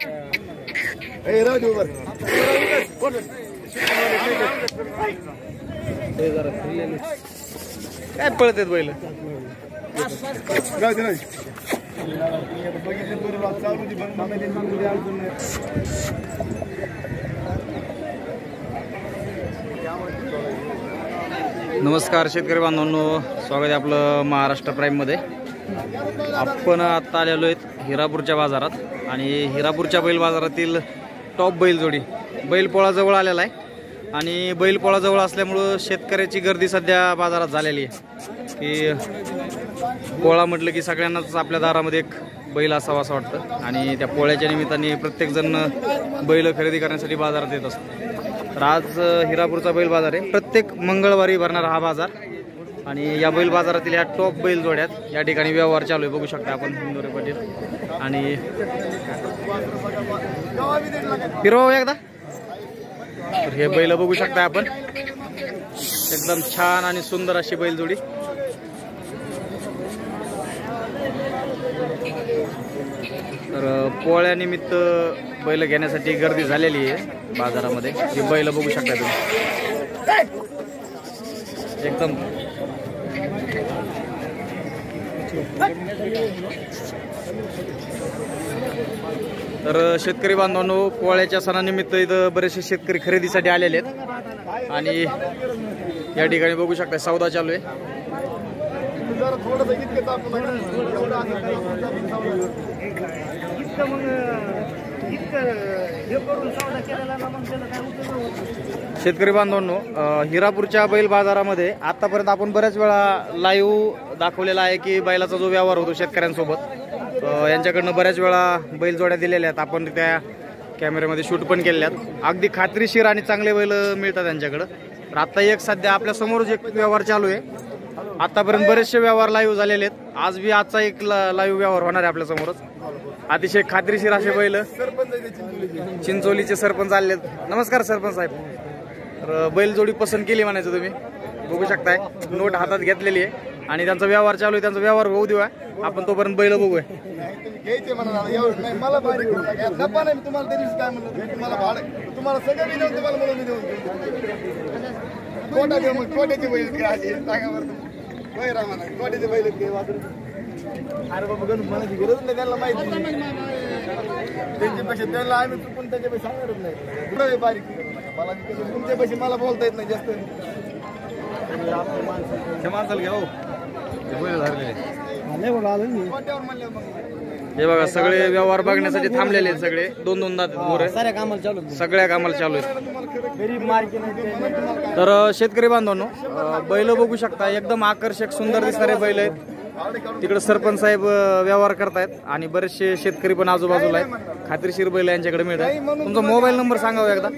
काय पळत आहेत बैल? नमस्कार शेतकरी बांधवांनो, स्वागत आहे आपलं महाराष्ट्र प्राईम मध्ये। आपण आता आलेलो आहेत हिरापूरच्या बाजारात आणि हिरापूरच्या बैल बाजारातील टॉप बैल जोडी बैलपोळा जवळ आलेला आहे आणि बैलपोळा जवळ असल्यामुळे शेतकऱ्याची गर्दी सध्या बाजारात झालेली आहे की पोळा म्हटलं की सगळ्यांनाच आपल्या दारामध्ये एक बैल असावा असं वाटतं आणि त्या पोळ्याच्या निमित्ताने प्रत्येक जण बैल खरेदी करण्यासाठी बाजारात येत असतो। तर आज हिरापूरचा बैल बाजार आहे, प्रत्येक मंगळवारी भरणारा हा बाजार आणि या बैल बाजारातील या टॉप बैल जोड्यात या ठिकाणी व्यवहार चालू आहे, बघू शकता आपण हिंदोरे पाटील आणि फिरवा एकदा। तर हे बैल बघू शकता आपण, एकदम छान आणि सुंदर अशी बैल जोडी। तर पोळ्यानिमित्त बैल घेण्यासाठी गर्दी झालेली आहे बाजारामध्ये। ही बैल बघू शकता तुम्ही, एकदम तर शेतकरी बांधवांनो, पोळ्याच्या सणानिमित्त इथं बरेचसे शेतकरी खरेदीसाठी आलेले आहेत आणि या ठिकाणी बघू शकता सौदा चालू आहे। शेतकरी बांधवांनो, हिरापूरच्या बैल बाजारामध्ये आतापर्यंत आपण बऱ्याच वेळा लाईव्ह दाखवलेला आहे की बैलाचा जो व्यवहार होतो शेतकऱ्यांसोबत, यांच्याकडनं बऱ्याच वेळा बैल जोड्या दिलेल्या आहेत, आपण त्या कॅमेऱ्यामध्ये शूट पण केलेल्या आहेत। अगदी खात्रीशीर आणि चांगले बैल मिळतात त्यांच्याकडं। तर आता एक सध्या आपल्या समोरच एक व्यवहार चालू आहे, आतापर्यंत बरेचसे व्यवहार लाईव्ह झालेले आहेत, आज बी आजचा एक लाईव्ह व्यवहार होणार आहे आपल्या समोरच। अतिशय खात्रीशीर असे बैल चिंचोलीचे सरपंच आले। नमस्कार सरपंच साहेब। तर बैल जोडी पसंत केली म्हणायचं तुम्ही, बघू शकताय नोट हातात घेतलेली आहे आणि त्यांचा व्यवहार चालू आहे, त्यांचा व्यवहार होऊ देऊया आपण, तोपर्यंत बैल बघूया। अरे बाबा गणू म्हणायची गरज नाही, त्यांना माहिती त्यांच्यापेक्षा त्यांना आम्ही चुकून त्याच्यापेक्षा सांगतच नाही कुठं बारीक मला तुमच्यापेक्षा मला बोलता येत नाही जास्त। माणसाला घ्या हे बघा, सगळे व्यवहार बघण्यासाठी थांबलेले आहेत, सगळे दोन दोन दात सगळ्या कामाला चालू आहेत। तर शेतकरी बांधवांनो, बैल बघू शकता, एकदम आकर्षक सुंदर दिसणारे बैल आहेत। तिकडे सरपंच साहेब व्यवहार करतायत आणि बरेचसे शेतकरी पण आजूबाजूला आहेत, खात्रीशीर बैल यांच्याकडे मिळतात। तुमचा मोबाईल नंबर सांगावा एकदा।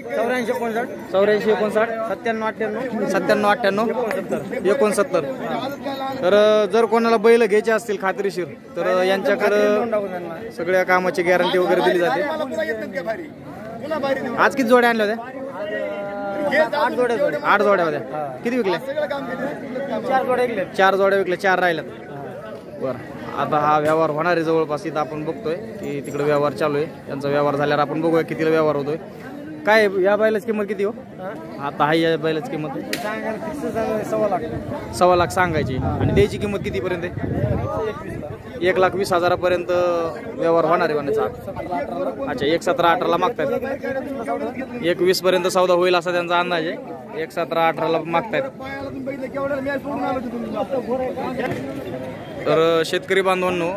8459 तर जर कोणाला बैल घ्यायचे असतील खात्रीशीर तर यांच्याकडे सगळ्या कामाची गॅरंटी वगैरे दिली जाते। आज किती जोड्या आणल्या होत्या? 8 जोड्या होत्या। किती विकल्या? 4 जोड्या विकल्या, 4 राहिल्यात। बरं, आता हा व्यवहार होणार आहे जवळपास, इथं आपण बघतोय की तिकडे व्यवहार चालू आहे, त्यांचा व्यवहार झाल्यावर आपण बघूया कितीला व्यवहार होतोय। काय या बैलाची किंमत किती हो आता? हाय या बैलाची किंमत 1.25 लाख सांगायची आणि द्यायची किंमत कितीपर्यंत आहे? 1,20,000 पर्यंत व्यवहार होणार आहे म्हणायचा। अच्छा, 1,17,18 मागतायत, 1,20 पर्यंत सौदा होईल असा त्यांचा अंदाज आहे, 1,17,18 मागतायत। तर शेतकरी बांधवांनो,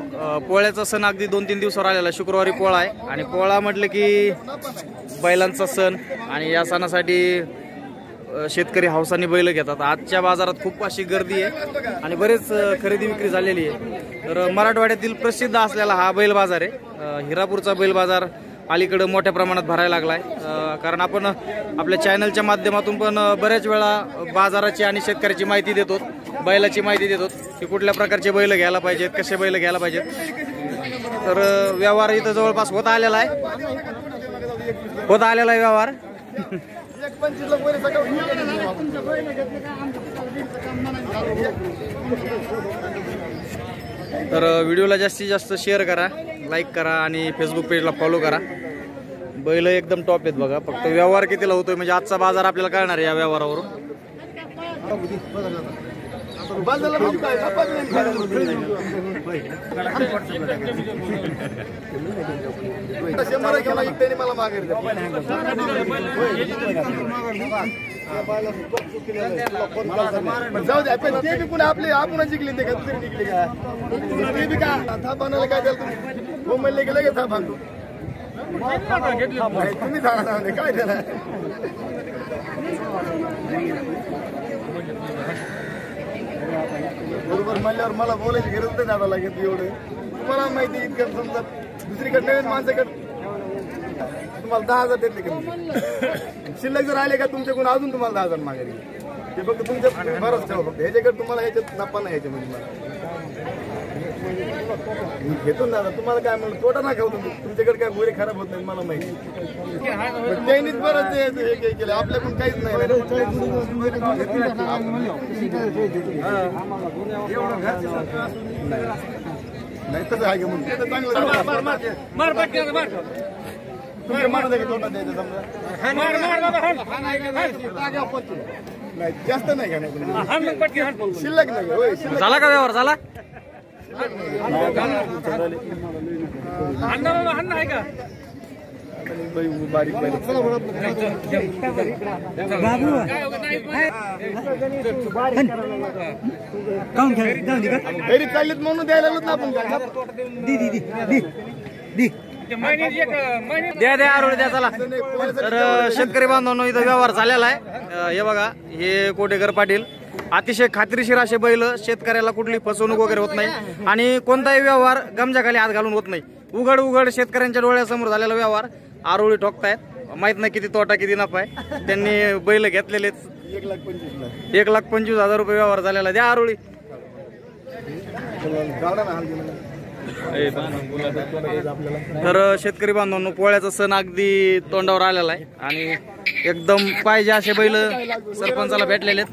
पोळ्याचा सण अगदी 2-3 दिवसावर आलेला, शुक्रवारी पोळा आहे आणि पोळा म्हटलं की बैलांचा सण आणि या सणासाठी शेतकरी हौसाने बैल घेतात। आजच्या बाजारात खूप अशी गर्दी आहे आणि बरेच खरेदी विक्री झालेली आहे। तर मराठवाड्यातील प्रसिद्ध असलेला हा बैल बाजार आहे, हिरापूरचा बैल बाजार अलीकडे मोठ्या प्रमाणात भरायला लागलाय, कारण आपण आपल्या चॅनलच्या माध्यमातून पण बऱ्याच वेळा बाजाराची आणि शेतकऱ्याची माहिती देतो, बैलाची माहिती देतो की कुठल्या प्रकारचे बैल घ्यायला पाहिजेत, कसे बैल घ्यायला पाहिजेत। तर व्यवहार इथं जवळपास होत आलेला आहे व्यवहार। तर व्हिडिओला जास्तीत जास्त शेअर करा, लाईक करा आणि फेसबुक पेजला फॉलो करा। बैल एकदम टॉप आहेत बघा. फक्त व्यवहार कितीला होतोय म्हणजे आजचा बाजार आपल्याला कळणार आहे या व्यवहारावरून. बाजारला म्हणजे काय कपात नाही खायला. शंभर घेऊन एक त्याने मला माघारी द्या. जाऊ दे पण ते बी पुन्हा आपले आपण जिंकले ते का दुसरी जिंकले का ते बी का थाप आणायला काय द्याल तुम्ही हो म्हणले की लगेच थाप आणतो तुम्ही सांगा काय त्याला बरोबर म्हणल्यावर मला बोलायची गरज नाही दादा लागेल एवढं तुम्हाला माहिती इतकं समजा दुसरीकडे नवीन माणसाकडे तुम्हाला 10,000 देतले कमी शिल्लक जर आले का तुमच्याकडून अजून तुम्हाला 10,000 माघारी ते फक्त तुमच्या बरंच ठेवा फक्त ह्याच्याकडे तुम्हाला ह्याच्यात नफा नाही ह्याच्यामध्ये मला घेतो ना दादा तुम्हाला काय म्हणलं तोटा ना खाऊ तुमच्याकडे काय गोरे खराब होत नाही मला माहिती त्यांनीच बरंच हे केलं आपल्याकडून काहीच नाही नाही तसं आहे मग चांगलं तुमच्या मनात आहे तोटा द्यायचा समजा नाही जास्त नाही का नाही शिल्लक नाही होय शिल्लक झाला का व्यवहार झाला. बारीक घरी काढलीत म्हणून द्यायला ना आपण द्या द्या आरोळी द्या चला. तर शेतकरी बांधवांनो इथं व्यवहार झालेला आहे. हे बघा हे कोटेकर पाटील अतिशय खात्रीशीर असे बैल शेतकऱ्याला कुठली फसवणूक वगैरे होत नाही आणि कोणताही व्यवहार गमजाखाली हात घालून होत नाही. उघड उघड शेतकऱ्यांच्या डोळ्यासमोर झालेला व्यवहार आरोळी ठोकतायत. माहित नाही किती तोटा किती नफा आहे. त्यांनी बैल घेतलेले 1,25,000 रुपये व्यवहार झालेला. द्या आरोळी. तर शेतकरी बांधवांनो पोळ्याचा सण अगदी तोंडावर आलेला आहे आणि एकदम पाहिजे असे बैल सरपंचाला भेटलेले आहेत.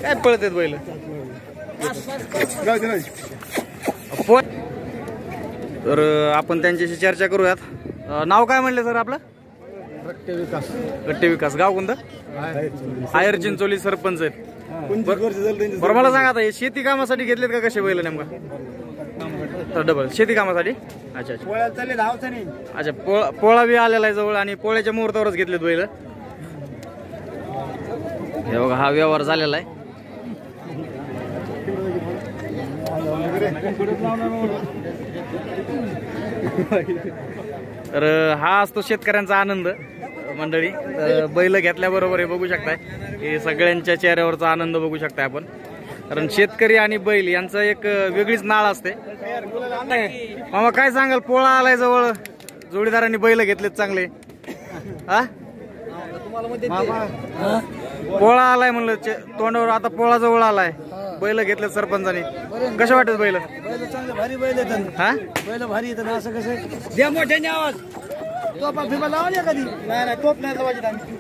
काय पळत आहेत बैल. तर आपण त्यांच्याशी चर्चा करूयात. नाव काय म्हणले सर आपलं. गट्टे विकास. गाव कोणतं. आयर चिंचोली सरपंच आहेत. बरं मला सांगा आता हे शेती कामासाठी घेतलेत का कसे बैल नेमका. तर डबल शेती कामासाठी. अच्छा अच्छा अच्छा पोळा बी आलेला आहे जवळ आणि पोळ्याच्या मुहूर्तावरच घेतलेत बैल. हे बघा हा व्यवहार झालेला आहे. तर हा असतो शेतकऱ्यांचा आनंद मंडळी. बैल घेतल्याबरोबर हे बघू शकताय हे सगळ्यांच्या चेहऱ्यावरचा आनंद बघू शकताय आपण. कारण शेतकरी आणि बैल यांचं एक वेगळीच नाळ असते. मामा काय सांगाल पोळा आलाय जवळ जोडीदारांनी बैल घेतलेत चांगले. हा पोळा आलाय म्हणलं तोंडावर आता पोळा जवळ आलाय बैल घेतलेत सरपंचाने. कशा वाटत बैल. भारी बैल येतात हा बैल भारी येतात असं कसं द्या मोठ्याने आवाज तोपा फिमा लावल्या कधी नाही तोप नाही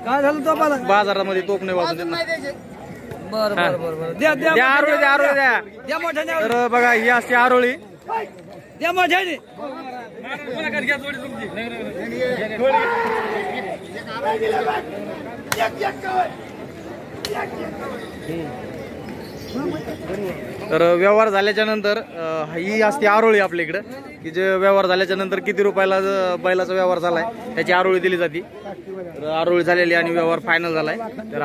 काय झालं तोपाला बाजारामध्ये तोप नाही वाजून देत. बरं बरं बरं द्या द्या द्या आरोळी द्या आरोळी द्या. द्या मोठ्याने तर बघा ही असते आरोळी. द्या मोठ्याने तर व्यवहार झाल्याच्या नंतर ही असते आरोळी आपल्या इकडं की जे व्यवहार झाल्याच्या नंतर किती रुपयाला बैलाचा व्यवहार झालाय त्याची आरोळी दिली जाते. तर आरोळी झालेली आणि व्यवहार फायनल झालाय. तर